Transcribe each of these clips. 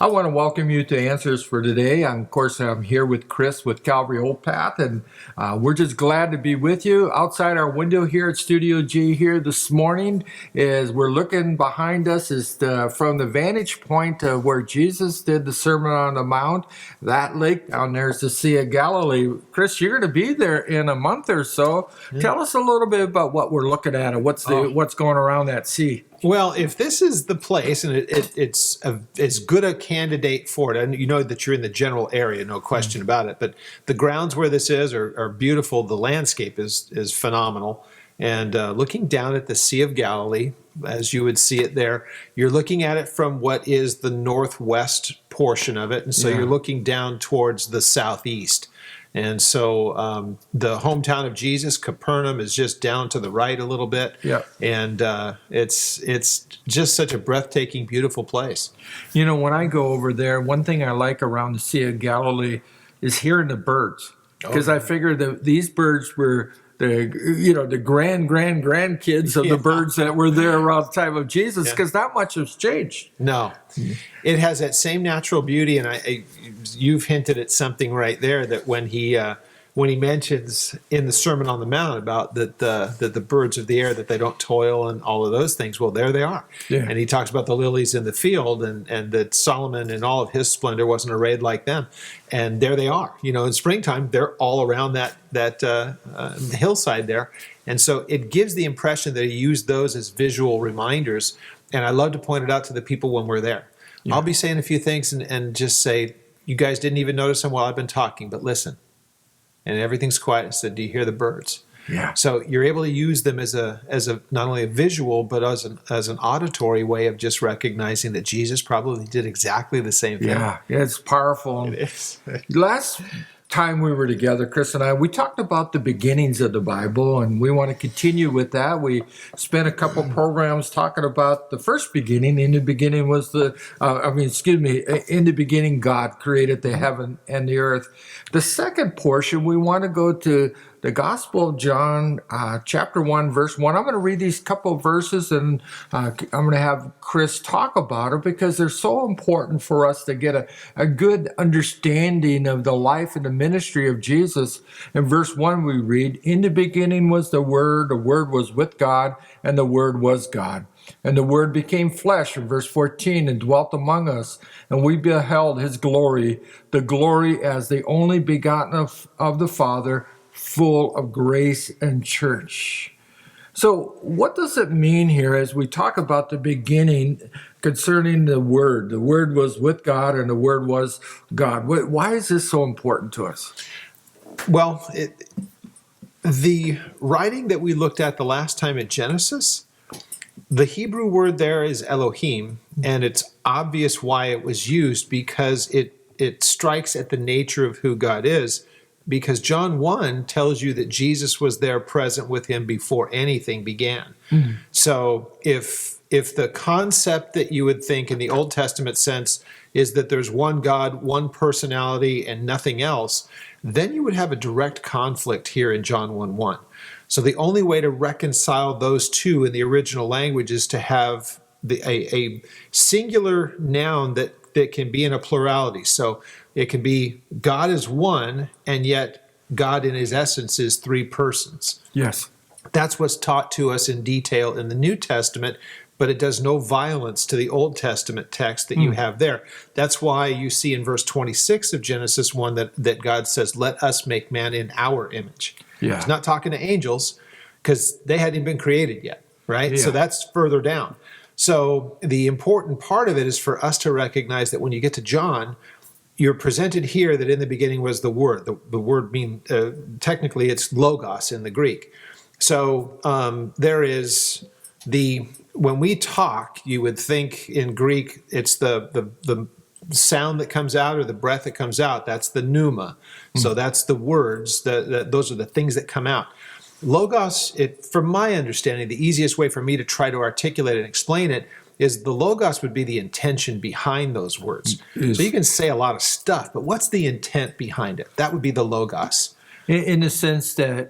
I want to welcome you to Answers for Today. Of course, I'm here with Chris with Calvary Old Path, and we're just glad to be with you. Outside our window here at Studio G here this morning, is we're looking behind us from the vantage point of where Jesus did the Sermon on the Mount. That lake down there is the Sea of Galilee. Chris, you're going to be there in a month or so. Yeah. Tell us a little bit about what we're looking at and what's going around that sea. Well, if this is the place, and it's as good a candidate for it, and you know that you're in the general area, no question about it, but the grounds where this is are beautiful. The landscape is phenomenal. And looking down at the Sea of Galilee, as you would see it there, you're looking at it from what is the northwest portion of it. And so you're looking down towards the southeast. And so the hometown of Jesus, Capernaum, is just down to the right a little bit. Yeah. And it's just such a breathtaking, beautiful place. You know, when I go over there, one thing I like around the Sea of Galilee is hearing the birds. Because I figure that these birds were the grandkids of the birds that were there around the time of Jesus, because not much has changed. No. It has that same natural beauty, and you've hinted at something right there, that when he mentions in the Sermon on the Mount about that the birds of the air, that they don't toil and all of those things, well, there they are. Yeah. And he talks about the lilies in the field, and that Solomon in all of his splendor wasn't arrayed like them. And there they are. You know, in springtime, they're all around that hillside there. And so it gives the impression that he used those as visual reminders. And I love to point it out to the people when we're there. Yeah. I'll be saying a few things and just say, you guys didn't even notice them while I've been talking, but listen. And everything's quiet. I said, do you hear the birds? Yeah. So you're able to use them as a not only a visual, but as an auditory way of just recognizing that Jesus probably did exactly the same thing. Yeah, it's powerful. It is. Last time we were together, Chris and I, we talked about the beginnings of the Bible, and we want to continue with that. We spent a couple programs talking about the first beginning. In the beginning was in the beginning God created the heaven and the earth. The second portion, we want to go to the Gospel of John, chapter 1, verse 1. I'm going to read these couple of verses, and I'm going to have Chris talk about it because they're so important for us to get a good understanding of the life and the ministry of Jesus. In verse 1 we read, "In the beginning was the Word was with God, and the Word was God. And the Word became flesh," in verse 14, "and dwelt among us, and we beheld his glory, the glory as the only begotten of the Father, full of grace and truth." So what does it mean here as we talk about the beginning concerning the Word? The Word was with God, and the Word was God. Why is this so important to us? Well, the writing that we looked at the last time at Genesis, the Hebrew word there is Elohim, and it's obvious why it was used, because it strikes at the nature of who God is, because John 1 tells you that Jesus was there present with him before anything began. Mm-hmm. So if the concept that you would think in the Old Testament sense is that there's one God, one personality, and nothing else, then you would have a direct conflict here in John 1:1. So the only way to reconcile those two in the original language is to have a singular noun that can be in a plurality. So it can be God is one, and yet God in his essence is three persons. Yes. That's what's taught to us in detail in the New Testament, but it does no violence to the Old Testament text that you have there. That's why you see in verse 26 of Genesis 1 that God says, "Let us make man in our image." Yeah. He's not talking to angels because they hadn't even been created yet, right? Yeah. So that's further down. So the important part of it is for us to recognize that when you get to John, you're presented here that in the beginning was the Word. The word technically it's logos in the Greek. So there is when we talk, you would think in Greek it's the sound that comes out or the breath that comes out. That's the pneuma. So that's the words. Those are the things that come out. Logos, from my understanding, the easiest way for me to try to articulate and explain it is the logos would be the intention behind those words. So you can say a lot of stuff, but what's the intent behind it? That would be the logos. In the sense that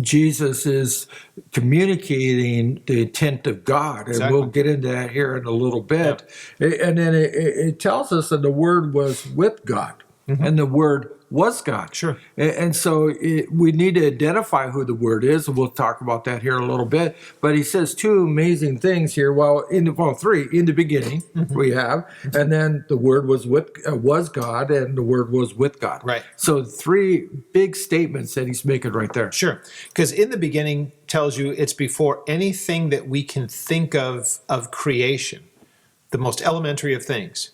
Jesus is communicating the intent of God, and Exactly. we'll get into that here in a little bit. And then it tells us that the Word was with God, and the Word was God. Sure. And so we need to identify who the Word is, and we'll talk about that here a little bit. But he says two amazing things here. Three. In the beginning, we have, and then the Word was God, and the Word was with God. Right. So three big statements that he's making right there. Sure. Because in the beginning tells you it's before anything that we can think of creation, the most elementary of things.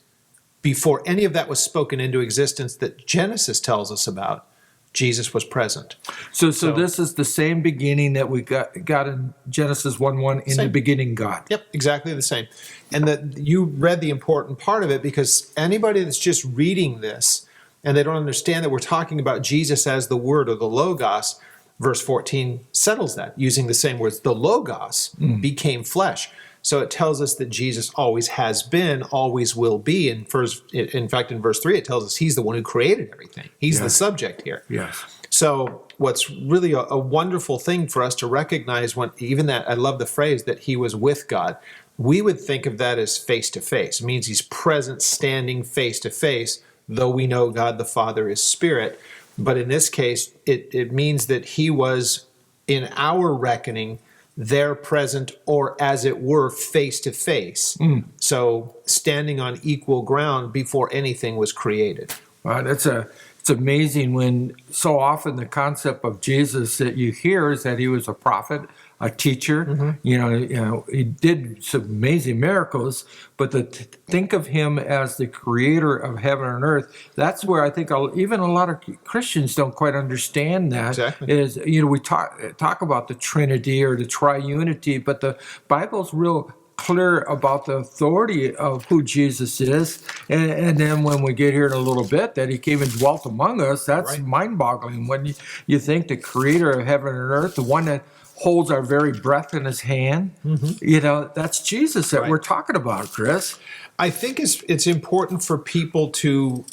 Before any of that was spoken into existence that Genesis tells us about, Jesus was present. So this is the same beginning that we got in Genesis 1:1, in the beginning God. Yep, exactly the same. And that you read the important part of it, because anybody that's just reading this and they don't understand that we're talking about Jesus as the Word or the Logos, verse 14 settles that using the same words. The Logos became flesh. So it tells us that Jesus always has been, always will be. And in fact, in verse 3, it tells us he's the one who created everything. He's the subject here. Yes. So what's really a wonderful thing for us to recognize, when even that, I love the phrase that he was with God. We would think of that as face to face. It means he's present, standing face to face, though we know God the Father is spirit. But in this case, it means that he was, in our reckoning, there present, or as it were, face to face. So standing on equal ground before anything was created. Right. It's amazing when so often the concept of Jesus that you hear is that he was a prophet, a teacher. You know, he did some amazing miracles, but to think of him as the creator of heaven and earth, that's where I think even a lot of Christians don't quite understand that. Exactly. Is, we talk about the Trinity or the triunity, but the Bible's real clear about the authority of who Jesus is. And then when we get here in a little bit, that he came and dwelt among us, that's mind-boggling. When you think the creator of heaven and earth, the one that holds our very breath in his hand, that's Jesus that we're talking about, Chris. I think it's important for people to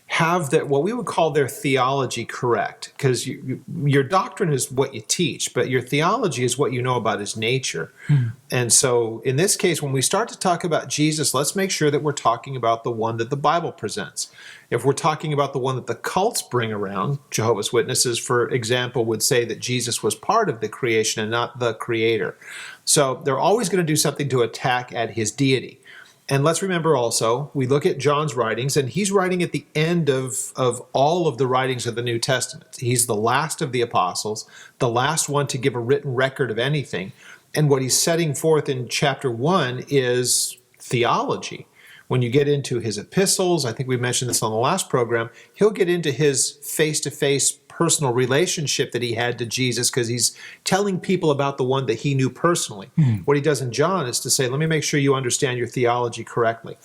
have that, what we would call their theology correct, because your doctrine is what you teach, but your theology is what you know about his nature. And so in this case, when we start to talk about Jesus, let's make sure that we're talking about the one that the Bible presents. If we're talking about the one that the cults bring around, Jehovah's Witnesses, for example, would say that Jesus was part of the creation and not the creator. So they're always going to do something to attack at his deity. And let's remember also, we look at John's writings, and he's writing at the end of all of the writings of the New Testament. He's the last of the apostles, the last one to give a written record of anything. And what he's setting forth in chapter 1 is theology. When you get into his epistles, I think we mentioned this on the last program, he'll get into his face-to-face personal relationship that he had to Jesus, because he's telling people about the one that he knew personally. What he does in John is to say, let me make sure you understand your theology correctly.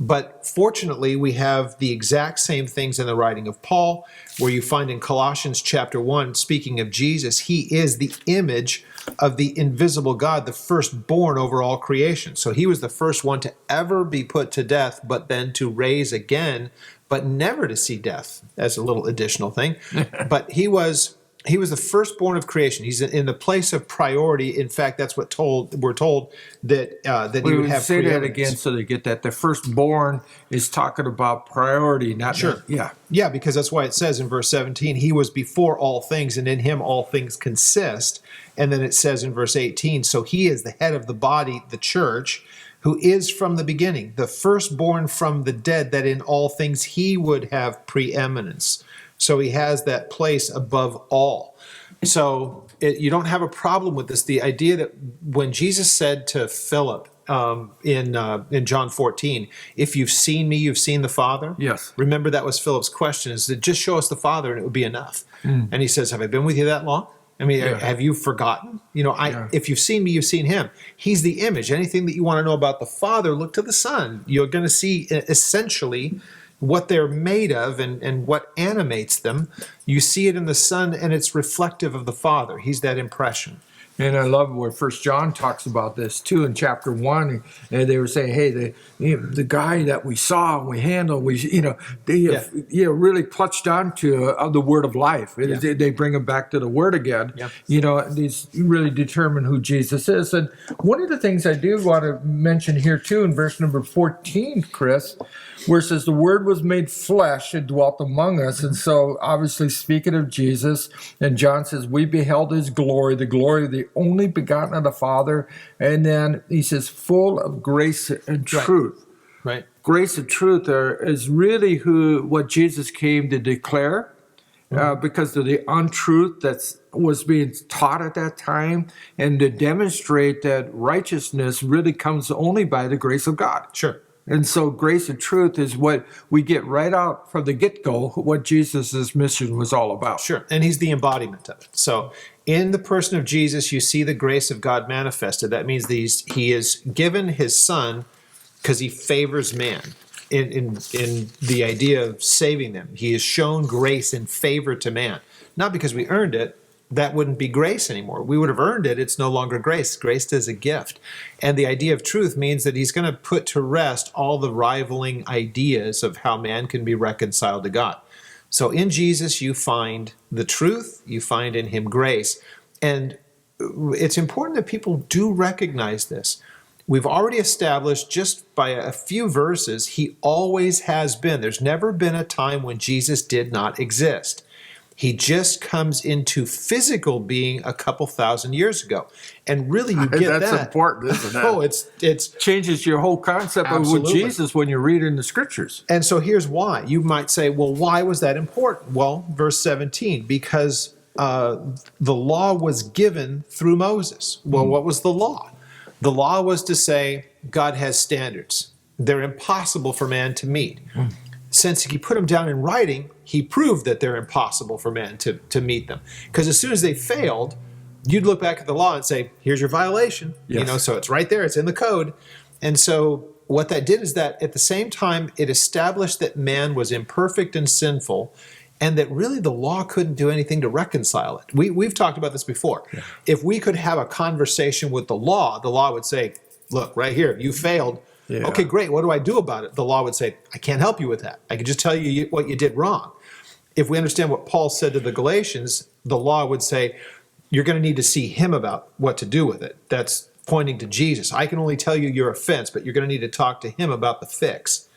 But fortunately, we have the exact same things in the writing of Paul, where you find in Colossians chapter 1, speaking of Jesus, he is the image of the invisible God, the firstborn over all creation. So he was the first one to ever be put to death, but then to raise again, but never to see death, as a little additional thing. But he was the firstborn of creation. He's in the place of priority. In fact, that's what we're told that he would have. Say that again so they get that. The firstborn is talking about priority, not sure. Yeah, because that's why it says in verse 17, he was before all things, and in him all things consist. And then it says in verse 18, so he is the head of the body, the church, who is from the beginning, the firstborn from the dead, that in all things he would have preeminence. So he has that place above all. So you don't have a problem with this. The idea that when Jesus said to Philip in John 14, if you've seen me, you've seen the Father. Yes. Remember, that was Philip's question, is that just show us the Father and it would be enough. And he says, have I been with you that long? I mean, have you forgotten? If you've seen me, you've seen him. He's the image. Anything that you want to know about the Father, look to the Son. You're going to see essentially what they're made of and what animates them. You see it in the Son, and it's reflective of the Father. He's that impression. And I love where First John talks about this too in chapter 1, and they were saying, "Hey, the guy that we saw, and we handled, they really clutched onto the word of life. They bring him back to the word again. Yeah. These really determine who Jesus is." And one of the things I do want to mention here too in verse number 14, Chris, where it says the word was made flesh and dwelt among us. And so obviously speaking of Jesus, and John says, we beheld his glory, the glory of the only begotten of the Father. And then he says, full of grace and truth. Right. Grace and truth is really what Jesus came to declare, because of the untruth that was being taught at that time, and to demonstrate that righteousness really comes only by the grace of God. Sure. And so grace and truth is what we get right out from the get-go, what Jesus' mission was all about. Sure. And he's the embodiment of it. So in the person of Jesus, you see the grace of God manifested. That means he is given his son because he favors man in the idea of saving them. He has shown grace and favor to man. Not because we earned it. That wouldn't be grace anymore. We would have earned it. It's no longer grace. Grace is a gift. And the idea of truth means that he's going to put to rest all the rivaling ideas of how man can be reconciled to God. So in Jesus, you find the truth. You find in him grace. And it's important that people do recognize this. We've already established just by a few verses, he always has been. There's never been a time when Jesus did not exist. He just comes into physical being a couple thousand years ago. And really you get That's that. important, isn't it? Oh, it's changes your whole concept Absolutely. of Jesus when you read in the scriptures. And so here's why. You might say, well, why was that important? Well, verse 17, because the law was given through Moses. Well, what was the law? The law was to say God has standards. They're impossible for man to meet. Since he put them down in writing, he proved that they're impossible for man to meet them. Because as soon as they failed, you'd look back at the law and say, here's your violation. Yes. So it's right there, it's in the code. And so what that did is that at the same time, it established that man was imperfect and sinful, and that really the law couldn't do anything to reconcile it. We've talked about this before. Yeah. If we could have a conversation with the law would say, look, right here, you failed. Yeah. Okay, great. What do I do about it? The law would say, I can't help you with that. I can just tell you what you did wrong. If we understand what Paul said to the Galatians, the law would say, you're going to need to see him about what to do with it. That's pointing to Jesus. I can only tell you your offense, but you're going to need to talk to him about the fix.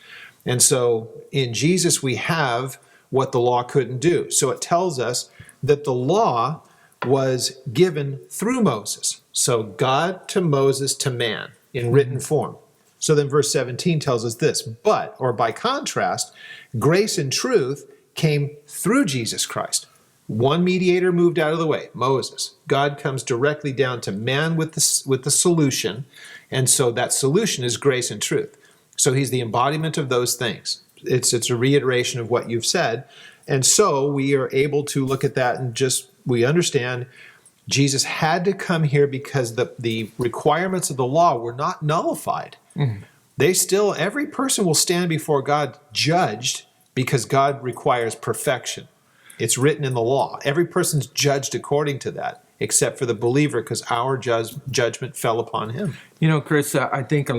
And so in Jesus, we have what the law couldn't do. So it tells us that the law was given through Moses. So God to Moses to man in written form. So then verse 17 tells us this, but, or by contrast, grace and truth came through Jesus Christ. One mediator moved out of the way, Moses. God comes directly down to man with the solution, and so that solution is grace and truth. So he's the embodiment of those things. It's a reiteration of what you've said, and so we are able to look at that and we understand Jesus had to come here because the requirements of the law were not nullified. Mm-hmm. Every person will stand before God judged because God requires perfection. It's written in the law. Every person's judged according to that, except for the believer, because our judgment fell upon him. Chris, I think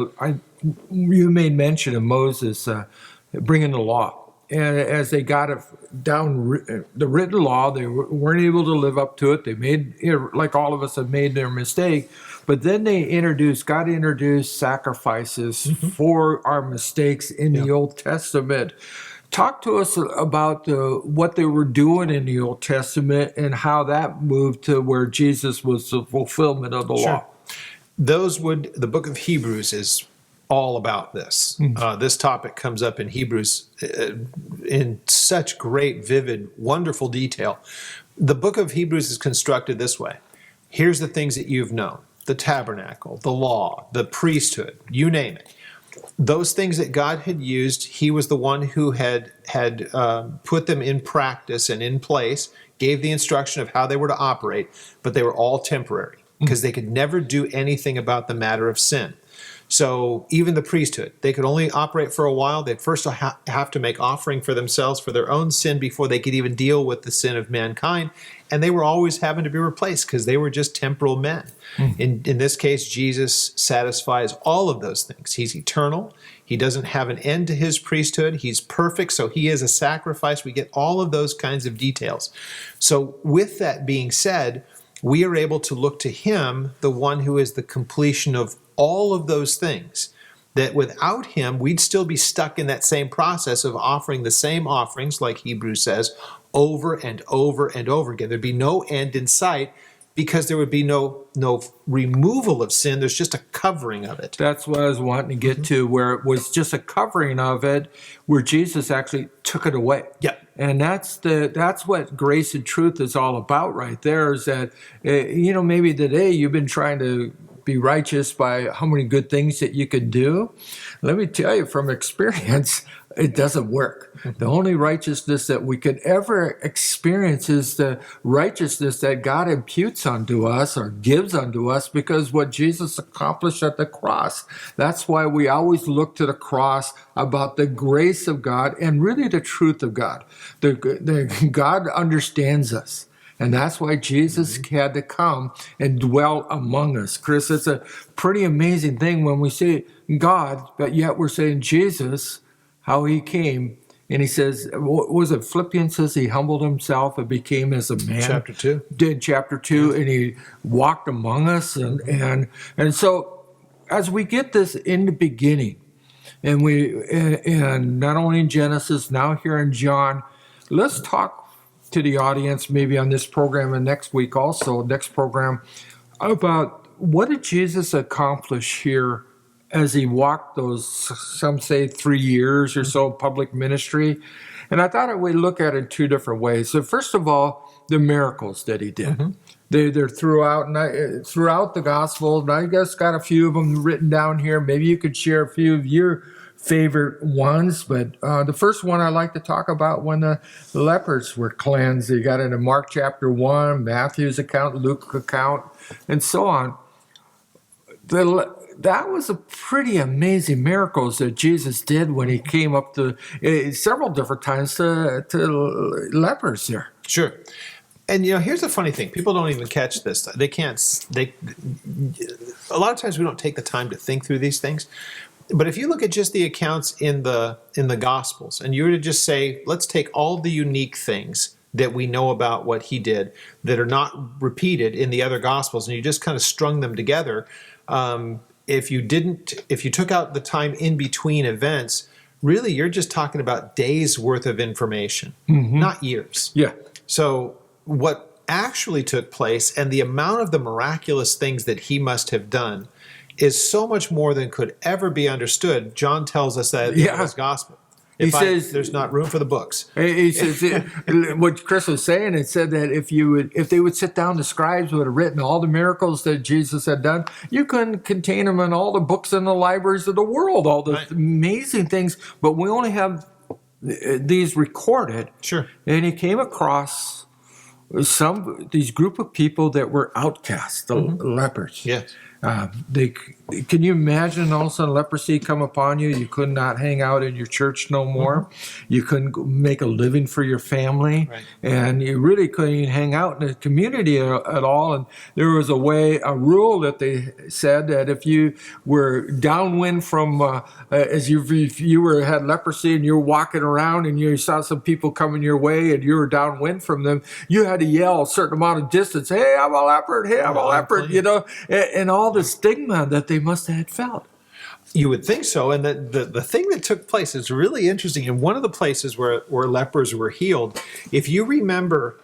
you made mention of Moses bringing the law. And as they got it down, the written law, they weren't able to live up to it. They made, like all of us have made their mistake. But then God introduced sacrifices for our mistakes in the Old Testament. Talk to us about what they were doing in the Old Testament and how that moved to where Jesus was the fulfillment of the law. The book of Hebrews is all about this. This topic comes up in Hebrews in such great, vivid, wonderful detail. The book of Hebrews is constructed this way. Here's the things that you've known. The tabernacle, the law, the priesthood, you name it. Those things that God had used, he was the one who had put them in practice and in place, gave the instruction of how they were to operate, but they were all temporary because they could never do anything about the matter of sin. So even the priesthood, they could only operate for a while. They'd first have to make offering for themselves for their own sin before they could even deal with the sin of mankind. and they were always having to be replaced because they were just temporal men. In this case, Jesus satisfies all of those things. He's eternal. He doesn't have an end to his priesthood. He's perfect, so he is a sacrifice. We get all of those kinds of details. So with that being said, we are able to look to him, the one who is the completion of all of those things. That without him, we'd still be stuck in that same process of offering the same offerings, like Hebrews says, over and over and over again. There'd be no end in sight because there would be no removal of sin. There's just a covering of it. That's what I was wanting to get to, where it was just a covering of it, where Jesus actually took it away. Yep. And that's what grace and truth is all about right there, is that, maybe today you've been trying to be righteous by how many good things that you can do. Let me tell you from experience, it doesn't work. The only righteousness that we could ever experience is the righteousness that God imputes unto us or gives unto us because what Jesus accomplished at the cross. That's why we always look to the cross about the grace of God and really the truth of God. God understands us. And that's why Jesus had to come and dwell among us. Chris, it's a pretty amazing thing when we say God, but yet we're saying Jesus, how he came. And he says, what was it? Philippians says he humbled himself and became as a man. Chapter 2. Did chapter 2, and he walked among us. And so as we get this in the beginning, and not only in Genesis, now here in John, let's talk to the audience, maybe on this program and next week also, next program, about what did Jesus accomplish here as he walked those, some say 3 years or so of public ministry. And I thought we'd look at it in two different ways. So first of all, the miracles that he did. They're throughout the gospel, and I guess got a few of them written down here. Maybe you could share a few of your favorite ones, but the first one I like to talk about when the lepers were cleansed. You got it in Mark chapter 1, Matthew's account, Luke's account, and so on. That was a pretty amazing miracles that Jesus did when he came up to several different times to lepers there. Sure. And here's the funny thing: people don't even catch this. They can't. A lot of times we don't take the time to think through these things. But if you look at just the accounts in the Gospels, and you were to just say, let's take all the unique things that we know about what he did that are not repeated in the other Gospels, and you just kind of strung them together. If you took out the time in between events, really you're just talking about days worth of information, not years. Yeah. So what actually took place and the amount of the miraculous things that he must have done is so much more than could ever be understood. John tells us that in his gospel. He says there's not room for the books. He says what Chris was saying. It said that if they would sit down, the scribes would have written all the miracles that Jesus had done. You couldn't contain them in all the books in the libraries of the world, all the amazing things. But we only have these recorded. Sure. And he came across these group of people that were outcasts, the lepers. Yes. Can you imagine all of a sudden leprosy come upon you? You could not hang out in your church no more. You couldn't make a living for your family. Right. And you really couldn't even hang out in the community at all. And there was a rule that they said that if you were downwind from, if you had leprosy and you were walking around and you saw some people coming your way and you were downwind from them, you had to yell a certain amount of distance, "Hey, I'm a leopard, hey, I'm a leopard," and all the stigma that they must have felt. You would think so. And the thing that took place is really interesting. In one of the places where lepers were healed, if you remember,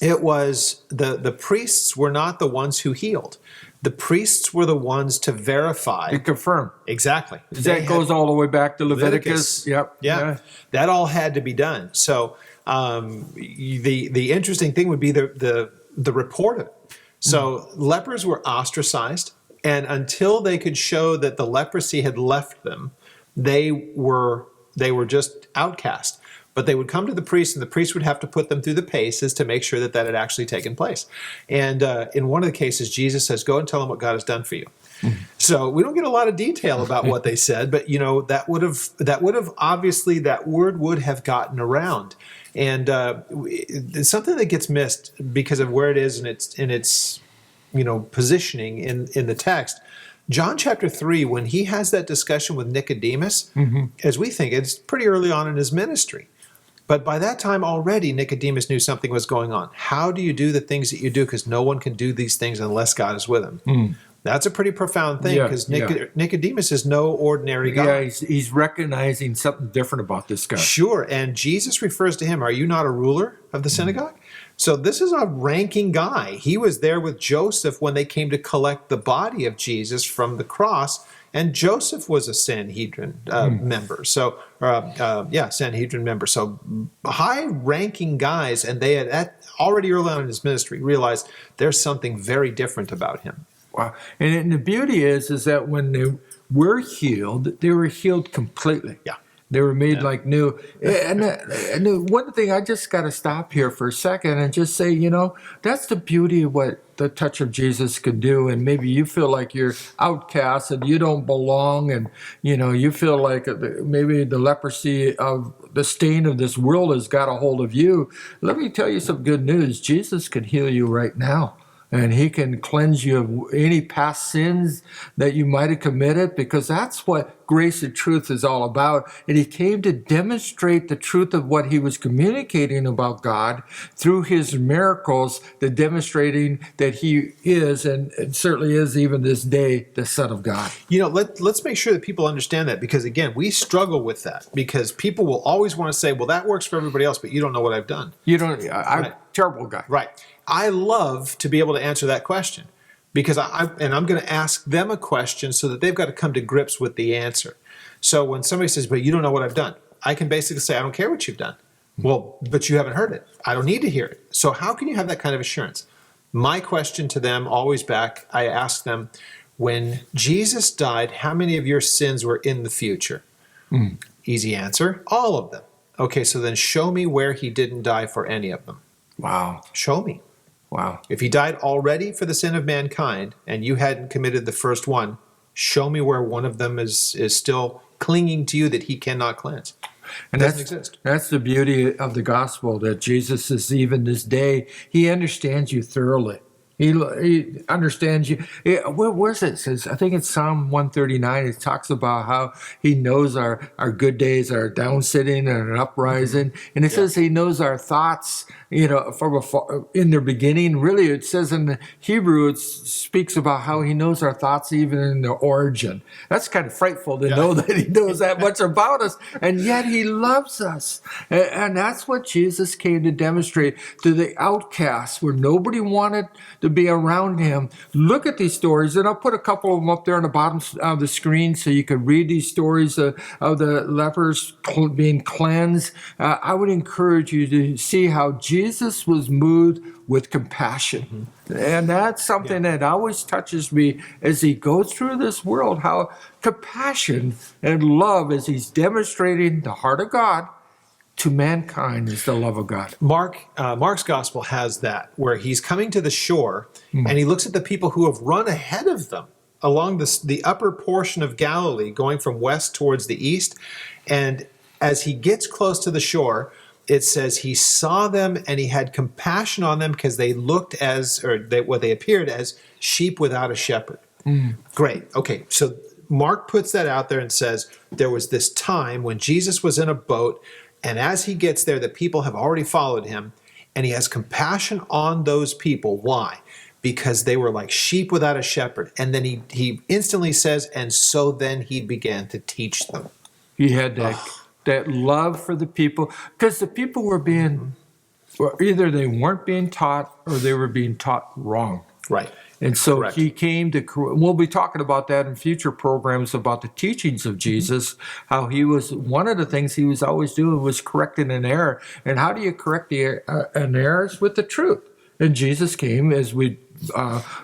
it was the priests were not the ones who healed. The priests were the ones to verify. To confirm. Exactly. That goes all the way back to Leviticus. Yep. Yeah. That all had to be done. So the interesting thing would be the report of it. So lepers were ostracized, and until they could show that the leprosy had left them, they were just outcast. But they would come to the priest, and the priest would have to put them through the paces to make sure that had actually taken place. And in one of the cases, Jesus says, "Go and tell them what God has done for you." So we don't get a lot of detail about what they said, but that would have obviously, that word would have gotten around, and it's something that gets missed because of where it is in its positioning in the text. John chapter 3, when he has that discussion with Nicodemus, as we think, it's pretty early on in his ministry. But by that time already, Nicodemus knew something was going on. How do you do the things that you do? Because no one can do these things unless God is with him. That's a pretty profound thing, because Nicodemus is no ordinary guy. Yeah, he's recognizing something different about this guy. Sure, and Jesus refers to him, are you not a ruler of the synagogue? So this is a ranking guy. He was there with Joseph when they came to collect the body of Jesus from the cross, and Joseph was a Sanhedrin member. So, Sanhedrin member. So high-ranking guys, and they had already early on in his ministry realized there's something very different about him. Wow. And the beauty is that when they were healed completely. Yeah. They were made like new. And one thing, I just got to stop here for a second and just say, that's the beauty of what the touch of Jesus could do. And maybe you feel like you're outcast and you don't belong, and you feel like maybe the leprosy of the stain of this world has got a hold of you. Let me tell you some good news. Jesus could heal you right now. And he can cleanse you of any past sins that you might have committed, because that's what grace and truth is all about. And he came to demonstrate the truth of what he was communicating about God through his miracles, the demonstrating that he is, and certainly is even this day, the Son of God. Let's make sure that people understand that, because again, we struggle with that, because people will always want to say, well, that works for everybody else, but you don't know what I've done. I'm a terrible guy. Right. I love to be able to answer that question, because I'm going to ask them a question so that they've got to come to grips with the answer. So when somebody says, but you don't know what I've done, I can basically say, I don't care what you've done. Well, but you haven't heard it. I don't need to hear it. So how can you have that kind of assurance? My question to them, always back, I ask them, when Jesus died, how many of your sins were in the future? Easy answer, all of them. Okay, so then show me where he didn't die for any of them. Wow. Show me. Wow. If he died already for the sin of mankind and you hadn't committed the first one, show me where one of them is still clinging to you that he cannot cleanse. And doesn't exist. That's the beauty of the gospel, that Jesus is, even this day, he understands you thoroughly. He understands you. Where's it? It says, I think it's Psalm 139. It talks about how he knows our good days, our down sitting and an uprising. And it says he knows our thoughts, from in their beginning. Really, it says in the Hebrew, it speaks about how he knows our thoughts even in their origin. That's kind of frightful to know that he knows that much about us, and yet he loves us. And that's what Jesus came to demonstrate to the outcasts, where nobody wanted to be around him. Look at these stories, and I'll put a couple of them up there on the bottom of the screen so you can read these stories of the lepers being cleansed. I would encourage you to see how Jesus was moved with compassion. And that's something that always touches me as he goes through this world, how compassion and love, as he's demonstrating the heart of God to mankind, is the love of God. Mark's gospel has that, where he's coming to the shore and he looks at the people who have run ahead of them along the upper portion of Galilee, going from west towards the east. And as he gets close to the shore, it says he saw them and he had compassion on them, because they looked they appeared as sheep without a shepherd. Great. Okay, so Mark puts that out there and says there was this time when Jesus was in a boat, and as he gets there, the people have already followed him, and he has compassion on those people. Why? Because they were like sheep without a shepherd. And then he instantly says, and so then he began to teach them. He had that love for the people, because the people were being, either they weren't being taught or they were being taught wrong. Right. And so Correct. he came to, we'll be talking about that in future programs, about the teachings of Jesus, how he was, one of the things he was always doing was correcting an error. And how do you correct an error? It's with the truth. And Jesus came, as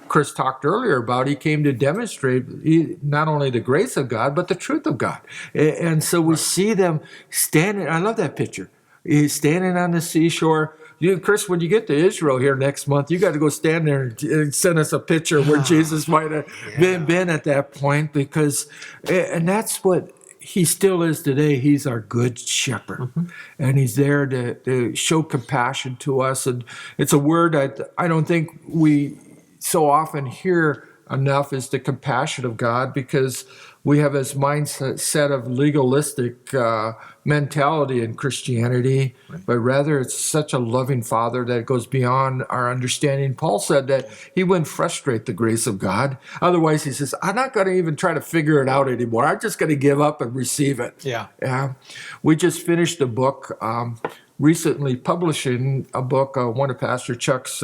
Chris talked earlier about, he came to demonstrate not only the grace of God, but the truth of God. And so we see them standing, I love that picture. He's standing on the seashore. Chris, when you get to Israel here next month, you got to go stand there and send us a picture where Jesus might have been at that point, because, and that's what he still is today. He's our good shepherd, and he's there to show compassion to us. And it's a word I don't think we so often hear enough, is the compassion of God, because we have this mindset of legalistic mentality in Christianity, but rather it's such a loving Father that goes beyond our understanding. Paul said that he wouldn't frustrate the grace of God. Otherwise, he says, I'm not going to even try to figure it out anymore. I'm just going to give up and receive it. Yeah. We just finished a book, recently publishing a book, one of Pastor Chuck's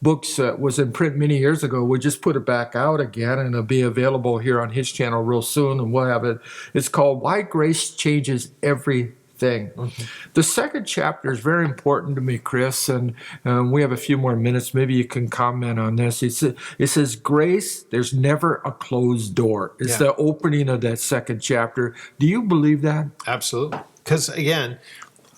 books was in print many years ago. We just put it back out again, and it'll be available here on his channel real soon, and we'll have it. It's called Why Grace Changes Everything. The second chapter is very important to me, Chris, and we have a few more minutes. Maybe you can comment on this. It says, grace, there's never a closed door. It's the opening of that second chapter. Do you believe that? Absolutely. Because again,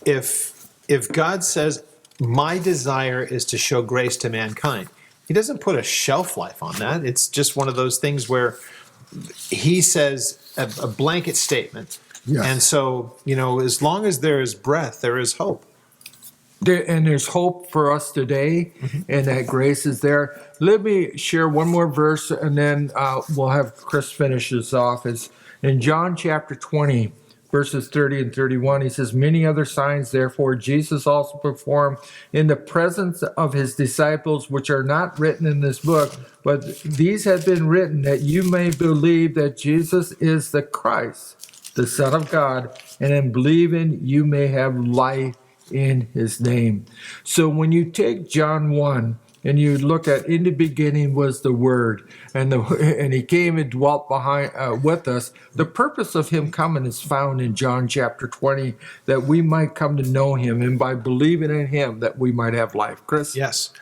if God says, my desire is to show grace to mankind, he doesn't put a shelf life on that. It's just one of those things where he says a blanket statement. Yes. And so, as long as there is breath, there is hope. And there's hope for us today, and that grace is there. Let me share one more verse, and then we'll have Chris finish this off. It's in John chapter 20. Verses 30 and 31, he says, many other signs, therefore, Jesus also performed in the presence of his disciples, which are not written in this book, but these have been written that you may believe that Jesus is the Christ, the Son of God, and in believing you may have life in his name. So when you take John 1, and you look at, in the beginning was the Word, and he came and dwelt with us. The purpose of him coming is found in John chapter 20, that we might come to know him, and by believing in him, that we might have life. Chris? Yes.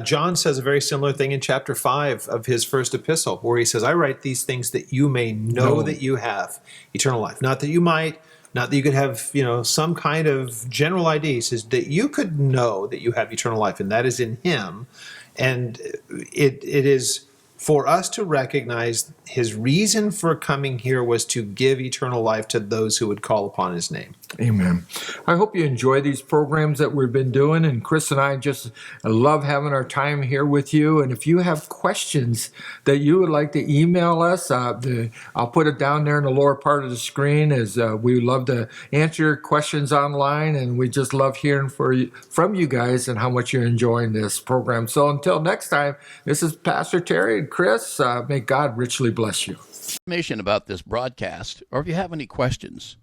John says a very similar thing in chapter 5 of his first epistle, where he says, I write these things that you may know that you have eternal life. Not that you might, not that you could have, some kind of general idea. He says that you could know that you have eternal life, and that is in him. And it is for us to recognize his reason for coming here was to give eternal life to those who would call upon his name. Amen. I hope you enjoy these programs that we've been doing, and Chris and I just love having our time here with you. And if you have questions that you would like to email us, I'll put it down there in the lower part of the screen, as we love to answer your questions online, and we just love hearing from you guys and how much you're enjoying this program. So until next time, this is Pastor Terry and Chris. May God richly bless you. Information about this broadcast, or if you have any questions,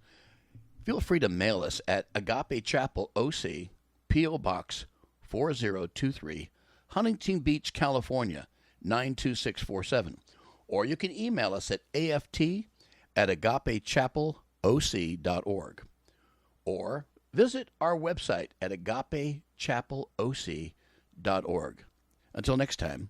feel free to mail us at Agape Chapel OC, P.O. Box 4023, Huntington Beach, California, 92647. Or you can email us at aft@agapechapelOC.org. Or visit our website at agapechapelOC.org. Until next time,